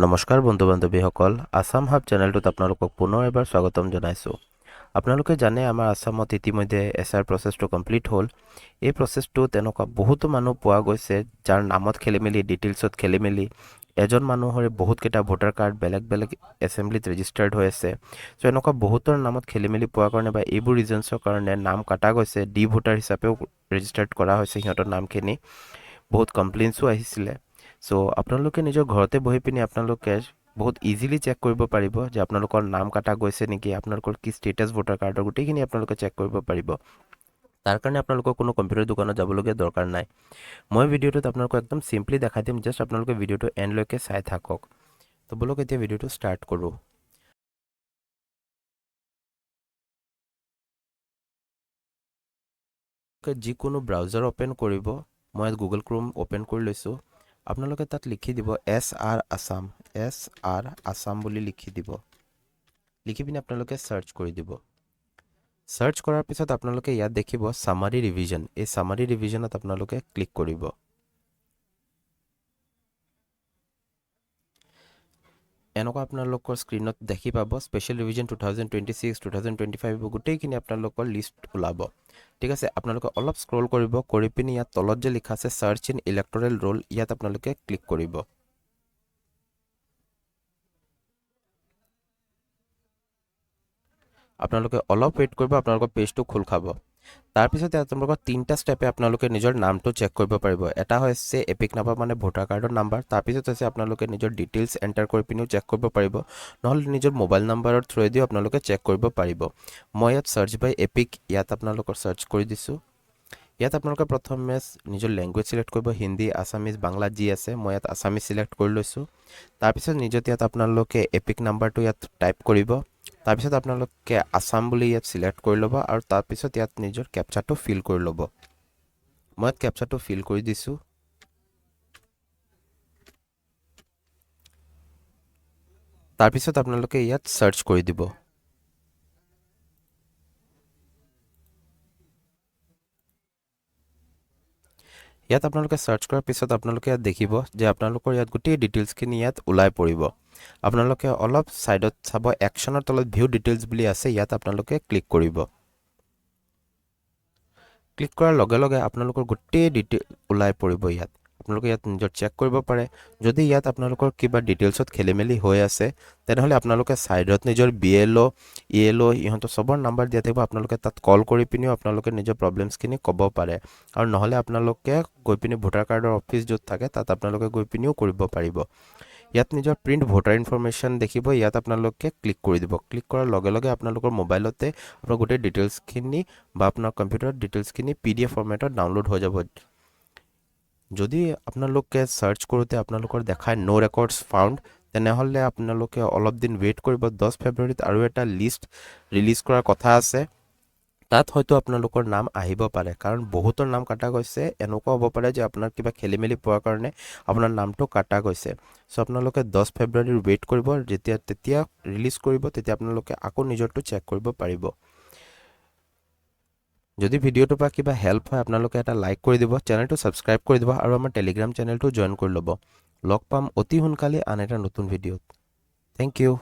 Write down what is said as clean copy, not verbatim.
নমস্কাৰ বন্ধু-বান্ধৱীসকল, আসাম হাব চেনেলটোত আপোনালোকক পুনৰ এবাৰ স্বাগতম জনাইছোঁ। আপোনালোকে জানে আমাৰ আসামত ইতিমধ্যে এছআৰ প্ৰচেছটো কমপ্লিট হ'ল। এই প্ৰচেছটো তেনেকুৱা বহুতো মানুহ পোৱা গৈছে যাৰ নামত খেলিমেলি, ডিটেইলছত খেলিমেলি। এজন মানুহৰে বহুতকেইটা ভোটাৰ কাৰ্ড বেলেগ বেলেগ এছেম্বলিত ৰেজিষ্টাৰ্ড হৈ আছে। চ' এনেকুৱা বহুতৰ নামত খেলিমেলি পোৱাৰ কাৰণে বা এইবোৰ ৰিজনছৰ কাৰণে নাম কাটা গৈছে। ডি ভোটাৰ হিচাপেও ৰেজিষ্টাৰ্ড কৰা হৈছে সিহঁতৰ নামখিনি। বহুত কমপ্লেইনছো আহিছিলে। চ' আপোনালোকে নিজৰ ঘৰতে বহি পিনি আপোনালোকে বহুত ইজিলি চেক কৰিব পাৰিব যে আপোনালোকৰ নাম কাটা গৈছে নেকি, আপোনালোকৰ কি ষ্টেটাছ ভোটাৰ কাৰ্ডৰ গোটেইখিনি আপোনালোকে চেক কৰিব পাৰিব। তাৰ কাৰণে আপোনালোকৰ কোনো কম্পিউটাৰ দোকানত যাবলগীয়া দৰকাৰ নাই। মই ভিডিঅ'টোত আপোনালোকক একদম চিম্পলি দেখাই দিম, জাষ্ট আপোনালোকে ভিডিঅ'টো এণ্ডলৈকে চাই থাকক। তো বলক এতিয়া ভিডিঅ'টো ষ্টাৰ্ট কৰোঁ। যিকোনো ব্ৰাউজাৰ অ'পেন কৰিব, মই গুগল ক্ৰোম অ'পেন কৰি লৈছোঁ। আপোনালোকে তাত লিখি দিব SR আসাম বুলি লিখি দিব। লিখি পিনি আপোনালোকে চাৰ্চ কৰি দিব। চাৰ্চ কৰাৰ পিছত আপোনালোকে ইয়াত দেখিব চামাৰী ৰিভিজন। এই চামাৰী ৰিভিজনত আপোনালোকে ক্লিক কৰিব। এনেকুৱা আপোনালোকৰ স্ক্ৰীনত দেখি পাব স্পেচিয়েল ৰিভিজন 2026, 2025 গোটেইখিনি আপোনালোকৰ লিষ্ট ওলাব। ঠিক আছে, আপোনালোকে অলপ স্ক্ৰল কৰিব, কৰি পিনি ইয়াত তলত যে লিখা আছে চাৰ্চ ইন ইলেক্টৰেল ৰোল, ইয়াত আপোনালোকে ক্লিক কৰিব। আপোনালোকে অলপ ৱেইট কৰিব, আপোনালোকৰ পেজটো খোল খাব। তাৰপিছত ইয়াত আপোনালোকৰ 3টা ষ্টেপে আপোনালোকে নিজৰ নামটো চেক কৰিব পাৰিব। এটা হৈছে এপিক নাম্বাৰ মানে ভোটাৰ কাৰ্ডৰ নাম্বাৰ। তাৰপিছত হৈছে আপোনালোকে নিজৰ ডিটেইলছ এণ্টাৰ কৰি পিনিও চেক কৰিব পাৰিব, নহ'লে নিজৰ মোবাইল নাম্বাৰৰ থ্ৰুৱেদিও আপোনালোকে চেক কৰিব পাৰিব। মই ইয়াত চাৰ্চ বাই এপিক ইয়াত আপোনালোকৰ চাৰ্চ কৰি দিছোঁ। ইয়াত আপোনালোকে প্ৰথমে নিজৰ লেংগুৱেজ চিলেক্ট কৰিব, হিন্দী, আছামিজ, বাংলা যি আছে। মই ইয়াত আছামিজ চিলেক্ট কৰি লৈছোঁ। তাৰপিছত নিজত ইয়াত আপোনালোকে এপিক নাম্বাৰটো ইয়াত টাইপ কৰিব। তাৰপিছত আপোনালোকে আসাম বুলি ইয়াত চিলেক্ট কৰি ল'ব আৰু তাৰপিছত ইয়াত নিজৰ কেপচাটো ফিল কৰি ল'ব। মই ইয়াত কেপচাটো ফিল কৰি দিছোঁ। তাৰপিছত আপোনালোকে ইয়াত চাৰ্চ কৰি দিব। ইয়াত আপোনালোকে চাৰ্চ কৰাৰ পিছত আপোনালোকে ইয়াত দেখিব যে আপোনালোকৰ ইয়াত গোটেই ডিটেইলছখিনি ইয়াত ওলাই পৰিব। আপোনালোকে অলপ ছাইডত চাব, একশ্যনৰ তলত ভিউ ডিটেইলছ বুলি আছে, ইয়াত আপোনালোকে ক্লিক কৰিব। ক্লিক কৰাৰ লগে লগে আপোনালোকৰ গোটেই ডিটেইল ওলাই পৰিব ইয়াত। আপোনালোকে ইয়াত নিজৰ চেক কৰিব পাৰে। যদি ইয়াত আপোনালোকৰ কিবা ডিটেইলছত খেলিমেলি হৈ আছে, তেনেহ'লে আপোনালোকে ছাইডত নিজৰ BLO, ELO ইহঁতৰ চবৰ নাম্বাৰ দিয়া থাকিব। আপোনালোকে তাত কল কৰি পিনিও আপোনালোকে নিজৰ প্ৰব্লেমছখিনি ক'ব পাৰে। আৰু নহ'লে আপোনালোকে গৈ পিনি ভোটাৰ কাৰ্ডৰ অফিচ য'ত থাকে তাত আপোনালোকে গৈ পিনিও কৰিব পাৰিব। ইয়াত নিজৰ প্ৰিণ্ট ভোটাৰ ইনফৰমেশ্যন দেখিব, ইয়াত আপোনালোকে ক্লিক কৰি দিব। ক্লিক কৰাৰ লগে লগে আপোনালোকৰ মোবাইলতে আপোনাৰ গোটেই ডিটেইলছখিনি বা আপোনাৰ কম্পিউটাৰত ডিটেইলছখিনি PDF ফৰ্মেটত ডাউনলোড হৈ যাব। যদি আপোনালোকে চাৰ্চ কৰোঁতে আপোনালোকৰ দেখায় নো ৰেকৰ্ডছ ফাউণ্ড, তেনেহ'লে আপোনালোকে অলপ দিন ৱেইট কৰিব। 10 ফেব্ৰুৱাৰীত আৰু এটা লিষ্ট ৰিলিজ কৰাৰ কথা আছে, তাত হয়তো আপোনালোকৰ নাম আহিব পাৰে। কাৰণ বহুতৰ নাম কাটা গৈছে, এনেকুৱা হ'ব পাৰে যে আপোনাৰ কিবা খেলিমেলি পোৱাৰ কাৰণে আপোনাৰ নামটো কাটা গৈছে। চ' আপোনালোকে 10 ফেব্ৰুৱাৰীৰ ৱেইট কৰিব, তেতিয়া ৰিলিজ কৰিব, তেতিয়া আপোনালোকে আকৌ নিজৰটো চেক কৰিব পাৰিব। যদি ভিডিঅ'টোৰ পৰা কিবা হেল্প হয় আপোনালোকে এটা লাইক কৰি দিব, চেনেলটো ছাবস্ক্ৰাইব কৰি দিব আৰু আমাৰ টেলিগ্ৰাম চেনেলটো জইন কৰি ল'ব। লগ পাম অতি সোনকালে আন এটা নতুন ভিডিঅ'ত। Thank U.